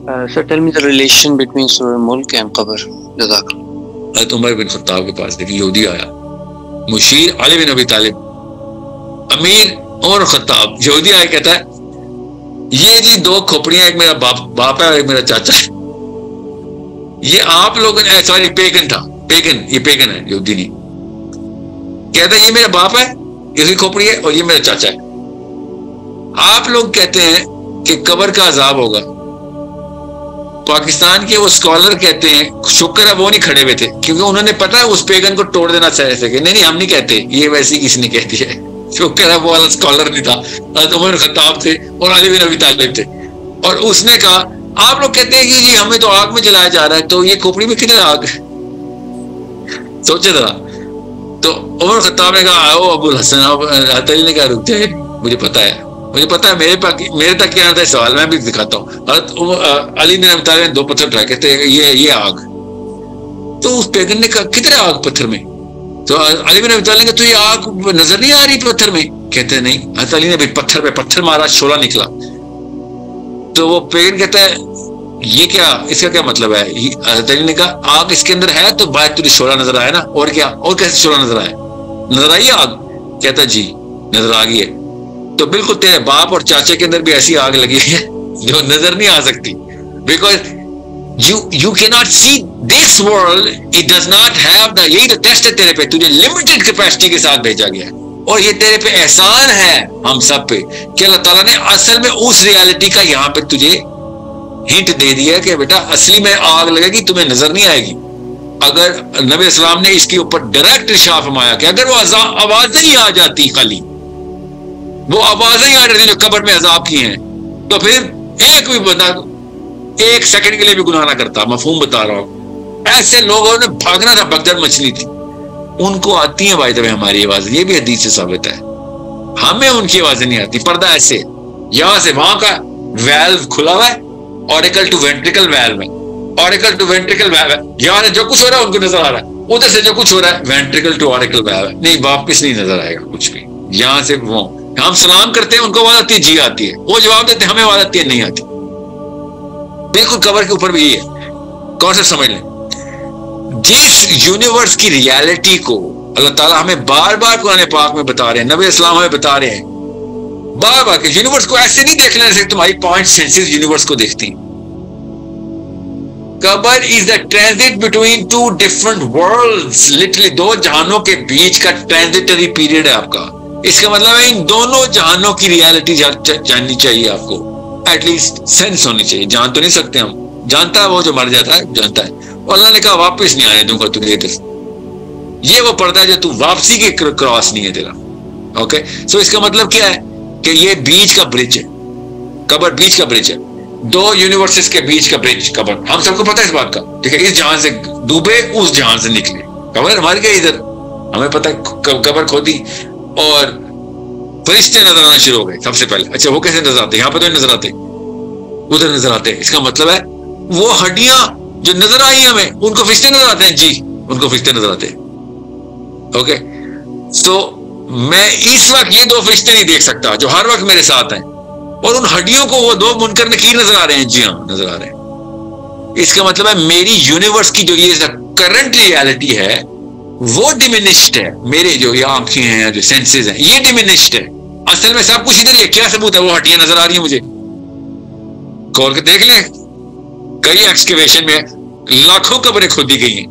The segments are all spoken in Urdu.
So tell me the relation between Surah Mulk and Qabr. Jazakallah. حضرت عمر بن خطاب کے پاس ایک یہودی آیا, مشیر علی بن ابی طالب, امیر عمر خطاب, یہودی آیا, کہتا ہے یہ جی دو کھوپڑیاں, ایک میرا باپ ہے اور ایک میرا چاچا ہے, یہ آپ لوگوں نے, سوری پیگن تھا, پیگن, یہ پیگن ہے, یہودی نہیں, کہتا ہے یہ میرا باپ ہے, اس کی کھوپڑی ہے, اور یہ میرا چاچا ہے. آپ لوگ کہتے ہیں کہ قبر کا عذاب ہوگا, پاکستان کے وہ اسکالر کہتے ہیں, شکر ہے وہ نہیں کھڑے ہوئے تھے, کیونکہ انہوں نے پتا ہے اس پیگن کو توڑ دینا چاہ سکے. نہیں ہم نہیں کہتے, یہ ویسے کسی نے کہہ دیا ہے, شکر ہے وہ والا اسکالر نہیں تھا, حضرت عمر خطاب تھے اور علی بن ابی طالب تھے. اور اس نے کہا آپ لوگ کہتے ہیں کہ جی ہمیں تو آگ میں جلایا جا رہا ہے, تو یہ کھوپڑی میں کتنے آگ ہے, سوچے ذرا. تو عمر خطاب نے کہا آؤ ابو الحسن, حضرت علی نے کہا رک جائے, مجھے پتا ہے میرے تک کیا آتا ہے سوال, میں بھی دکھاتا ہوں. حضرت علی نے بتایا دو پتھر اٹھائے, کہتے ہیں یہ آگ. تو اس پیغمبر نے کہا کتنے آگ پتھر میں؟ تو علی بن ابی طالب نے کہا تو یہ آگ نظر نہیں آ رہی پتھر میں؟ کہتے ہیں نہیں. حضرت علی نے بھی پتھر پہ پتھر مارا, شعلہ نکلا. تو وہ پیغمبر کہتا ہے یہ کیا, اس کا کیا مطلب ہے؟ حضرت علی نے کہا آگ اس کے اندر ہے تو باہر تجھے شعلہ نظر آیا نا, اور کیا, اور کیسے شعلہ نظر آیا, نظر آئی آگ؟ کہتا ہے جی نظر آ گئی ہے. تو بالکل تیرے باپ اور چاچے کے اندر بھی ایسی آگ لگی ہے جو نظر نہیں آ سکتی, because you cannot see this world, it does not have the, یہی تو ٹیسٹ ہے تیرے پہ, تجھے لمیٹڈ کیپیسٹی کے ساتھ بھیجا گیا ہے, اور یہ تیرے پہ احسان ہے ہم سب پہ کہ اللہ تعالیٰ نے اصل میں اس ریالٹی کا یہاں پہ تجھے ہنٹ دے دیا کہ بیٹا اصلی میں آگ لگے گی, تمہیں نظر نہیں آئے گی. اگر نبی اسلام نے اس کے اوپر ڈائریکٹ ارشاد فرمایا کہ اگر وہ آوازیں ہی آ جاتی, خالی وہ آوازیں ہی آ جاتی جو قبر میں عذاب کی ہیں, تو پھر ایک بھی بندہ ایک سیکنڈ کے لیے بھی گناہ نہ کرتا. مفہوم بتا رہا ہوں, ایسے لوگوں نے بھاگنا تھا, بگدڑ مچھلی تھی, ان کو آتی ہیں بھائی طبع ہماری آوازیں, یہ بھی حدیث سے ثابت ہے. ہمیں ان کی آوازیں نہیں آتی. پردہ ایسے یہاں سے وہاں کا ویلو کھلا ہوا ہے, اوریکل ٹو وینٹریکل ویلو ہے, اوریکل ٹو وینٹریکل ویلو ہے, یہاں سے جو کچھ ہو رہا ہے ان کو نظر آ رہا ہے, ادھر سے جو کچھ ہو رہا ہے وینٹریکل ٹو اوریکل ویلو ہے, نہیں واپس نہیں نظر آئے گا کچھ بھی. یہاں سے وہ ہم سلام کرتے ہیں, ان کو آواز آتی ہے جی آتی ہے, وہ جواب دیتے ہیں ہمیں آواز آتی ہے نہیں آتی. بالکل قبر کے اوپر بھی یہ ہے, کانسیپٹ سمجھ لیں. جس یونیورس کی ریالٹی کو اللہ تعالیٰ ہمیں بار بار قرآن پاک میں بتا رہے ہیں, نبی اسلام ہمیں بتا رہے ہیں بار بار کہ یونیورس کو ایسے نہیں دیکھ لینے سے تمہاری 5 سینسز یونیورس کو دیکھتی ہیں. قبر is the transit between 2 different worlds, literally 2 جہانوں کے بیچ کا ٹرانزٹری پیریڈ ہے آپ کا. اس کا مطلب ہے ان دونوں جہانوں کی ریالٹی جاننی چاہیے آپ کو, ایٹ لیسٹ سینس ہونی چاہیے. جان تو نہیں سکتے ہم, جانتا ہے وہ جو مر جاتا ہے جانتا ہے, اور اللہ نے کہا واپس نہیں آنے دوں گا تجھے ادھر. یہ وہ پردہ ہے جو تو واپسی کے کراس نہیں ہے تیرا. اوکے, سو اس کا مطلب کیا ہے کہ یہ بیچ کا برج ہے, قبر بیچ کا برج ہے, 2 یونیورسز کے بیچ کا برج قبر. ہم سب کو پتہ ہے اس بات کا, ٹھیک ہے, اس جہان سے ڈوبے اس جہان سے نکلے. قبر ہمارے کیا ادھر, ہمیں پتہ ہے قبر کھودی اور فرشتے نظر آنا شروع ہو گئے سب سے پہلے. اچھا وہ کیسے نظر آتے؟ یہاں پہ تو نہیں نظر آتے, ادھر نظر آتے ہیں. اس کا مطلب ہے وہ ہڈیاں جو نظر آئی ہمیں ان کو فرشتے نظر آتے ہیں, جی ان کو فرشتے نظر آتے ہیں. اوکے, تو میں اس وقت یہ 2 فرشتے نہیں دیکھ سکتا جو ہر وقت میرے ساتھ ہیں, اور ان ہڈیوں کو وہ 2 منکر نکیر نظر آ رہے ہیں, جی ہاں نظر آ رہے ہیں. اس کا مطلب ہے میری یونیورس کی جو یہ کرنٹ ریالٹی ہے وہ ڈیمینشڈ ہے. میرے جو یہ آنکھیں ہیں, جو سینسز ہیں, یہ ڈیمینشڈ ہے. اصل میں سب کچھ ادھر. یہ کیا ثبوت ہے؟ وہ ہڈیاں نظر آ رہی ہیں مجھے, کھول کے دیکھ لیں. کئی ایکسکیویشن میں لاکھوں قبریں کھودی گئی ہیں,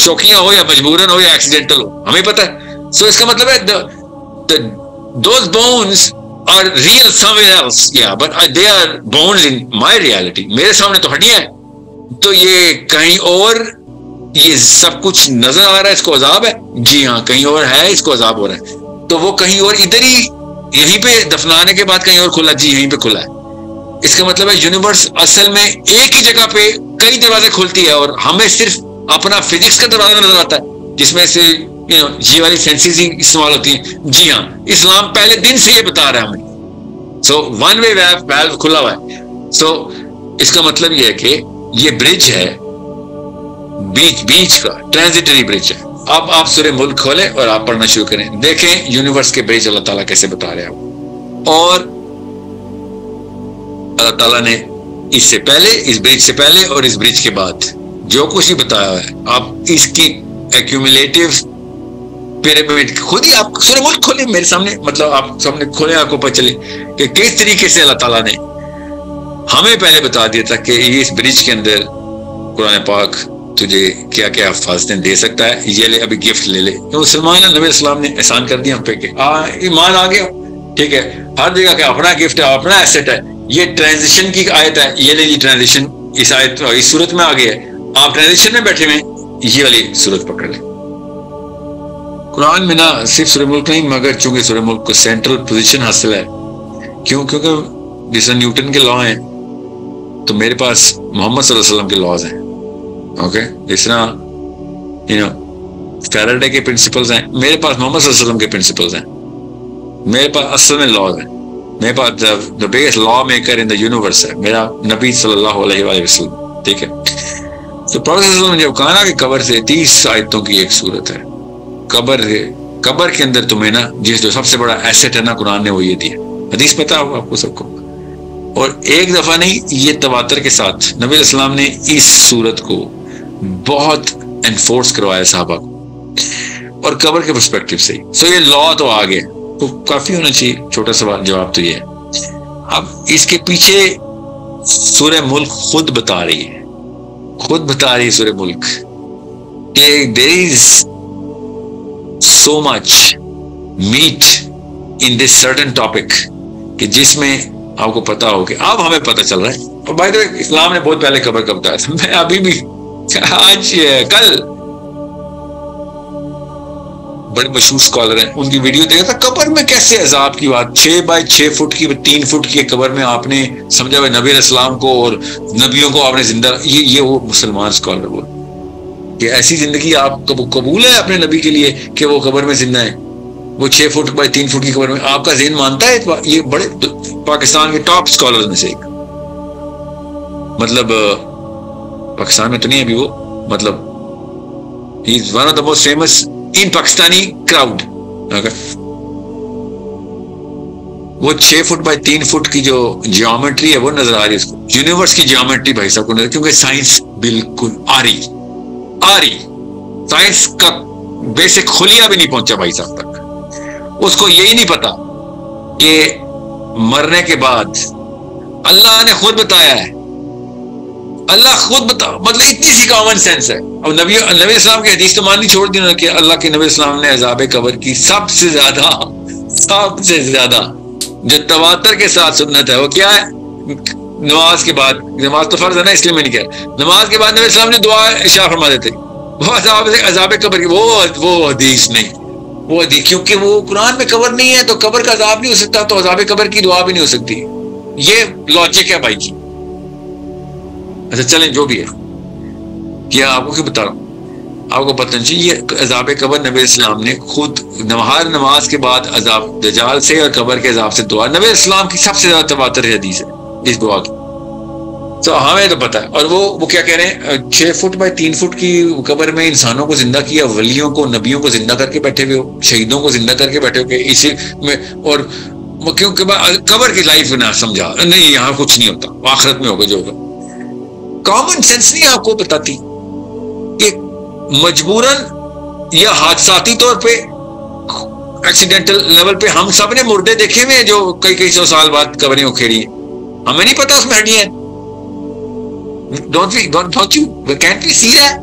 شوقیاں ہو یا مجبوراً ہو یا ایکسیڈنٹل ہو, ہمیں پتہ ہے. سو اس کا مطلب ہے those bones are real somewhere else, yeah, but they are bones in my reality. میرے سامنے تو ہڈیاں ہیں, تو یہ کہیں اور یہ سب کچھ نظر آ رہا ہے, اس کو عذاب ہے, جی ہاں کہیں اور ہے, اس کو عذاب ہو رہا ہے. تو وہ کہیں اور ادھر ہی یہیں پہ دفنانے کے بعد کہیں اور کھلا, جی یہیں پہ کھلا ہے. اس کا مطلب ہے یونیورس اصل میں ایک ہی جگہ پہ کئی دروازے کھولتی ہے, اور ہمیں صرف اپنا فزکس کا دروازہ نظر آتا ہے جس میں سے یہ والی سینسز ہی استعمال ہوتی ہیں. جی ہاں, اسلام پہلے دن سے یہ بتا رہا ہے ہمیں. سو ون وے ویلو کھلا ہوا ہے. سو اس کا مطلب یہ ہے کہ یہ برج ہے, بیچ کا ٹرانزٹری برج ہے. اب آپ سورہ ملک کھولیں اور آپ پڑھنا شروع کریں, دیکھیں یونیورس کے برج اللہ تعالیٰ کیسے بتا رہے ہیں. اور اللہ تعالیٰ نے اس سے پہلے، اس برج سے پہلے اور اس برج کے بعد جو کچھ ہی بتایا ہے، آپ اس کی ایکومولیٹو پیرامڈ خود ہی آپ سورہ ملک کھولیں میرے سامنے، مطلب آپ سامنے کھولیں، آپ کو پتہ چلے کہ کس طریقے سے اللہ تعالیٰ نے ہمیں پہلے بتا دیا تھا کہ اس برج کے اندر قرآن پاک تجھے کیا کیا حفاظتیں دے سکتا ہے، یہ لے ابھی گفٹ لے لے. مسلمان نبی السلام نے احسان کر دیا ہم پہ کہ ایمان آ گیا، ٹھیک ہے، ہر جگہ کا اپنا گفٹ ہے، اپنا ایسٹ ہے. یہ ٹرانزیشن کی آیت ہے، یہ لے جی ٹرانزیشن اس آیت اس صورت میں آ گئی ہے، آپ ٹرانزیشن میں بیٹھے ہوئے یہ والی صورت پکڑ لیں. قرآن میں نہ صرف سورہ ملک نہیں، مگر چونکہ سورہ ملک کو سینٹرل پوزیشن حاصل ہے. کیونکہ جس طرح نیوٹن کے لا ہیں تو میرے پاس محمد صلی اللہ علیہ وسلم کے لاز ہیں. اوکے، جس طرح فیرڈے کے پرنسپلز ہیں، میرے پاس محمد صلی اللہ علیہ وسلم کے پرنسپلز ہیں. میرے پاس اصل میں لاز ہیں. میرے پاس the biggest law maker in the universe ہے میرا نبی صلی اللہ علیہ وآلہ وسلم. ٹھیک ہے، تو پروفیسر صلی اللہ علیہ وسلم نے جب کہا نا کہ قبر سے 30 آیتوں کی ایک صورت ہے، قبر کے اندر تمہیں نا جو سب سے بڑا ایسٹ ہے نا قرآن نے وہ یہ دیا. حدیث پتا ہوگا آپ کو سب کو. اور ایک دفعہ نہیں، یہ تواتر کے ساتھ نبی علیہ السلام نے اس صورت کو بہت انفورس کروایا صحابہ کو، اور قبر کے پرسپیکٹو سے. سو یہ لا تو آ گیا، تو کافی ہونا چاہیے. چھوٹا سوال جواب تو یہ ہے. اب اس کے پیچھے سورہ ملک خود بتا رہی ہے سورہ ملک کہ there is so much meat in this certain topic کہ جس میں آپ کو پتا ہو کہ اب ہمیں پتہ چل رہا ہے. اور بھائی تو اسلام نے بہت پہلے قبر کا بتایا تھا. میں ابھی بھی کل بڑے مشہور اسکالر ہیں، ان کی ویڈیو دیکھا تھا قبر میں کیسے عذاب کی بات. 6 بائی 6 فٹ کی 3 فٹ کی قبر میں آپ نے سمجھا نبی علیہ السلام کو اور نبیوں کو آپ نے زندہ، یہ وہ مسلمان اسکالر بول کہ ایسی زندگی آپ قبول ہے اپنے نبی کے لیے کہ وہ قبر میں زندہ ہیں. وہ 6 فٹ بائی 3 فٹ کی قبر میں آپ کا ذہن مانتا ہے؟ یہ بڑے پاکستان کے ٹاپ اسکالرز میں سے ایک، مطلب پاکستان میں تو نہیں ابھی وہ، مطلب he is one of the most famous in Pakistani crowd. وہ 6 فٹ بائی 3 فٹ کی جو جیومیٹری ہے وہ نظر آ رہی ہے اس کو، یونیورس کی جیومیٹری بھائی صاحب کو نظر، کیونکہ سائنس بالکل آ رہی سائنس کا بیسک خلیہ بھی نہیں پہنچا بھائی صاحب تک. اس کو یہی نہیں پتا کہ مرنے کے بعد اللہ نے خود بتایا ہے، مطلب اتنی سی کامن سینس ہے. اب نبی اسلام کی حدیث تو ماننی چھوڑ دی کہ اللہ کے نبی اسلام نے عذاب قبر کی سب سے زیادہ جو تواتر کے ساتھ سنت ہے وہ کیا ہے؟ نماز کے بعد، نماز تو فرض ہے نا اس لیے میں نہیں کہہ رہا، نماز کے بعد نبی اسلام نے دعا ارشاد فرما دیتے. وہ عذاب قبر کی وہ حدیث نہیں، وہ حدیث کیونکہ وہ قرآن میں قبر نہیں ہے تو قبر کا عذاب نہیں ہو سکتا، تو عذاب قبر کی دعا بھی نہیں ہو سکتی. یہ لاجک ہے بھائی جی. اچھا چلیں جو بھی ہے، کیا آپ کو کیوں بتا رہا ہوں، آپ کو پتہ نہیں چاہیے یہ عذاب قبر نبی اسلام نے خود ہر نماز کے بعد عذاب دجال سے اور قبر کے عذاب سے دعا، نبی اسلام کی سب سے زیادہ تواتر حدیث ہے اس دعا کی. تو ہمیں تو پتہ ہے. اور وہ کیا کہہ رہے ہیں 6 فٹ بائی 3 فٹ کی قبر میں انسانوں کو زندہ کیا، ولیوں کو نبیوں کو زندہ کر کے بیٹھے ہوئے ہو، شہیدوں کو زندہ کر کے بیٹھے ہو کہ اسی میں، اور کیونکہ قبر کی لائف نہ سمجھا نہیں، یہاں کچھ نہیں ہوتا، آخرت میں ہوگا جو ہوگا. کامن سینس نہیں آپ کو بتاتی کہ مجبوراً یا حادثاتی طور پہ ایکسیڈنٹل لیول پہ ہم سب نے مردے دیکھے ہوئے جو کئی 100 سال بعد قبریں اکھیڑی ہیں، ہمیں نہیں پتا اس میں ہڈیاں ہیں. Don't you? Can't we see that?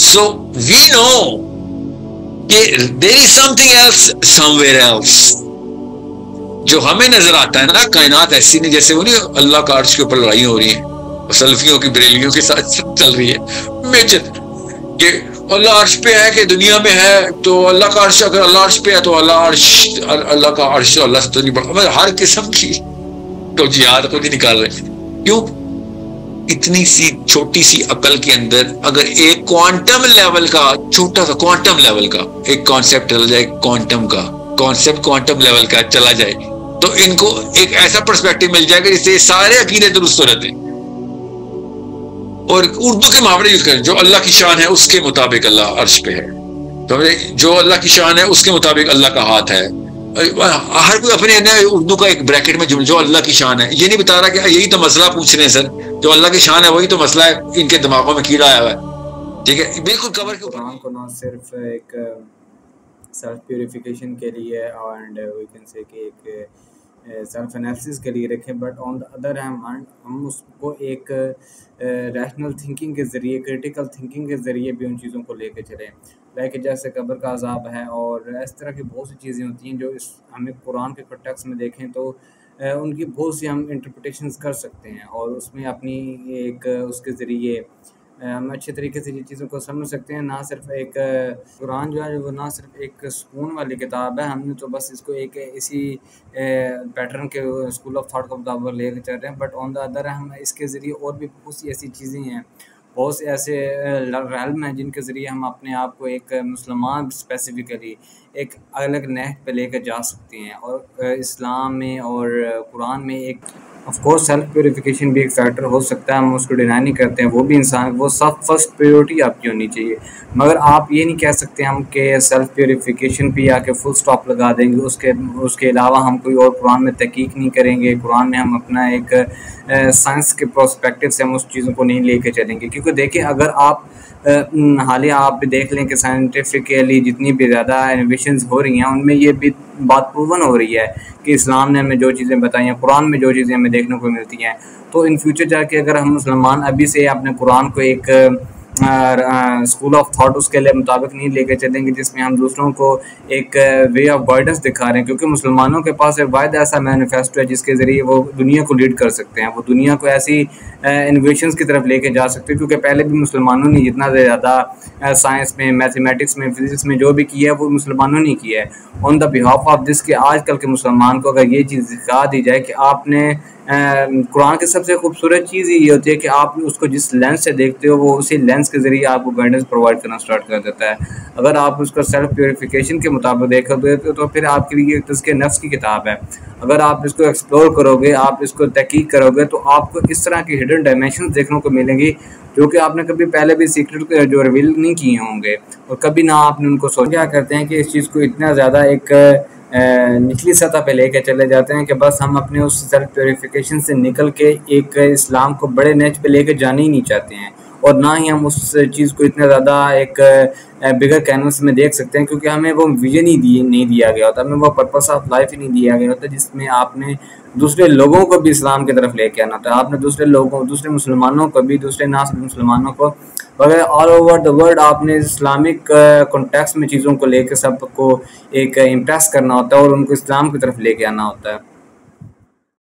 So we know that there is something else somewhere else جو ہمیں نظر آتا ہے نا. کائنات ایسی نہیں جیسے وہ نہیں اللہ کا عرش کے اوپر لڑائی ہو رہی ہے، سلفیوں کی بریلیوں کے ساتھ چل رہی ہے میجر کہ اللہ عرش پہ ہے کہ دنیا میں ہے، تو اللہ کا عرش، اگر اللہ عرش پہ ہے تو اللہ کا عرش اللہ سے تو نہیں بڑھا. ہر قسم کی توجیہات خود ہی نکال رہے. کیوں؟ اتنی سی چھوٹی سی عقل کے اندر اگر ایک کوانٹم لیول کا، چھوٹا سا کوانٹم لیول کا ایک کانسیپٹ چلا جائے، کوانٹم لیول کا چلا جائے، تو ان کو ایک ایسا پرسپیکٹو مل جائے گا جس سے سارے عقیدے درست ہو رہتے ہیں. اور اردو کے محاورے یوز کریں، جو اللہ کی شان ہے اس کے مطابق اللہ عرش پہ ہے، تو جو اللہ کی شان ہے اس کے مطابق اللہ کا ہاتھ ہے، ہر کوئی اپنے اردو کا ایک بریکٹ میں جو اللہ کی شان ہے یہ نہیں بتا رہا کہ یہی تو مسئلہ پوچھ رہے ہیں سر، جو اللہ کی شان ہے وہی تو مسئلہ ہے، ان کے دماغوں میں کیڑا آیا ہوا ہے، ٹھیک ہے، بالکل کور کے قرآن کو نہ صرف ایک سیلف پیوریفیکیشن کے لیے اینڈ وی کین سے کہ ایک سیلف انالیسس کے لیے رکھیں، بٹ آن دا ادر ہم اس کو ایک ریشنل تھنکنگ کے ذریعے، کریٹیکل تھنکنگ کے ذریعے بھی ان چیزوں کو لے کے چلیں، لائک جیسے قبر کا عذاب ہے اور اس طرح کی بہت سی چیزیں ہوتی ہیں جو اس ہمیں قرآن کے کنٹیکسٹ میں دیکھیں تو ان کی بہت سی ہم انٹرپریٹیشنز کر سکتے ہیں اور اس میں اپنی ایک اس کے ذریعے ہم اچھے طریقے سے یہ چیزوں کو سمجھ سکتے ہیں۔ نہ صرف ایک قرآن جو ہے وہ نہ صرف ایک سکون والی کتاب ہے، ہم نے تو بس اس کو ایک اسی پیٹرن کے اسکول آف تھاٹ کے مطابق لے کے چل رہے ہیں، بٹ آن دا ادر ہم اس کے ذریعے اور بھی بہت سی ایسی چیزیں ہیں، بہت سے ایسے ریلم ہیں جن کے ذریعے ہم اپنے آپ کو ایک مسلمان اسپیسیفکلی ایک الگ نہج پہ لے کے جا سکتے ہیں، اور اسلام میں اور قرآن میں ایک آف کورس سیلف پیوریفیکیشن بھی ایک فیکٹر ہو سکتا ہے، ہم اس کو ڈینائی نہیں کرتے ہیں، وہ بھی انسان وہ سب فرسٹ پریورٹی آپ کی ہونی چاہیے، مگر آپ یہ نہیں کہہ سکتے ہم کہ سیلف پیوریفیکیشن پہ آ کے فل سٹاپ لگا دیں گے، اس کے علاوہ ہم کوئی اور قرآن میں تحقیق نہیں کریں گے، قرآن میں ہم اپنا ایک سائنس کے پرسپیکٹیو سے ہم اس چیزوں کو نہیں لے کے چلیں گے، کیونکہ دیکھیں اگر آپ حالیہ آپ دیکھ لیں کہ سائنٹیفکلی جتنی بھی زیادہ انوویشنز ہو رہی ہیں ان میں یہ بھی بات پروون ہو رہی ہے کہ اسلام نے ہمیں جو چیزیں بتائی ہیں، قرآن میں جو چیزیں ہمیں دیکھنے کو ملتی ہیں، تو ان فیوچر جا کے اگر ہم مسلمان ابھی سے اپنے قرآن کو ایک اسکول آف تھاٹ اس کے لیے مطابق نہیں لے کے چلیں گے جس میں ہم دوسروں کو ایک وے آف گائیڈنس دکھا رہے ہیں، کیونکہ مسلمانوں کے پاس ایک واحد ایسا مینیفیسٹو ہے جس کے ذریعے وہ دنیا کو لیڈ کر سکتے ہیں، وہ دنیا کو ایسی انوویشنز کی طرف لے کے جا سکتے ہیں، کیونکہ پہلے بھی مسلمانوں نے جتنا زیادہ سائنس میں، میتھمیٹکس میں، فزکس میں جو بھی کیا ہے وہ مسلمانوں نے کیا ہے، آن دا بہاف آف دس کہ آج کل کے مسلمان کو اگر یہ چیز دکھا دی جائے کہ آپ نے قرآن کی سب سے خوبصورت چیز یہ ہوتی ہے کہ آپ اس کو جس لینس سے دیکھتے ہو وہ اسی لینس کے ذریعے آپ کو گائیڈنس پرووائڈ کرنا سٹارٹ کر دیتا ہے، اگر آپ اس کو سیلف پیوریفیکیشن کے مطابق دیکھو تو پھر آپ کے لیے تزکیہ نفس کی کتاب ہے، اگر آپ اس کو ایکسپلور کرو گے، آپ اس کو تحقیق کرو گے تو آپ کو اس طرح کی ہڈن ڈائمینشنز دیکھنے کو ملیں گی جو کہ آپ نے کبھی پہلے بھی سیکرٹ جو ریویل نہیں کیے ہوں گے اور کبھی نہ آپ نے ان کو سوچا کرتے ہیں کہ اس چیز کو اتنا زیادہ ایک نچلی سطح پہ لے کے چلے جاتے ہیں کہ بس ہم اپنے اس سیلف پیوریفیکیشن سے نکل کے ایک اسلام کو بڑے نیچ پہ لے کے جانا ہی نہیں چاہتے ہیں، اور نہ ہی ہم اس چیز کو اتنا زیادہ ایک بگر کینوس میں دیکھ سکتے ہیں، کیونکہ ہمیں وہ ویژن ہی نہیں دیا گیا ہوتا، ہمیں وہ پرپس آف لائف ہی نہیں دیا گیا ہوتا جس میں آپ نے دوسرے لوگوں کو بھی اسلام کی طرف لے کے آنا تھا، آپ نے دوسرے مسلمانوں کو بھی، دوسرے ناس مسلمانوں کو وغیرہ آل اوور دا ورلڈ آپ نے اسلامک کانٹیکسٹ میں چیزوں کو لے کے سب کو ایک امپریس کرنا ہوتا ہے اور ان کو اسلام کی طرف لے کے آنا ہوتا ہے۔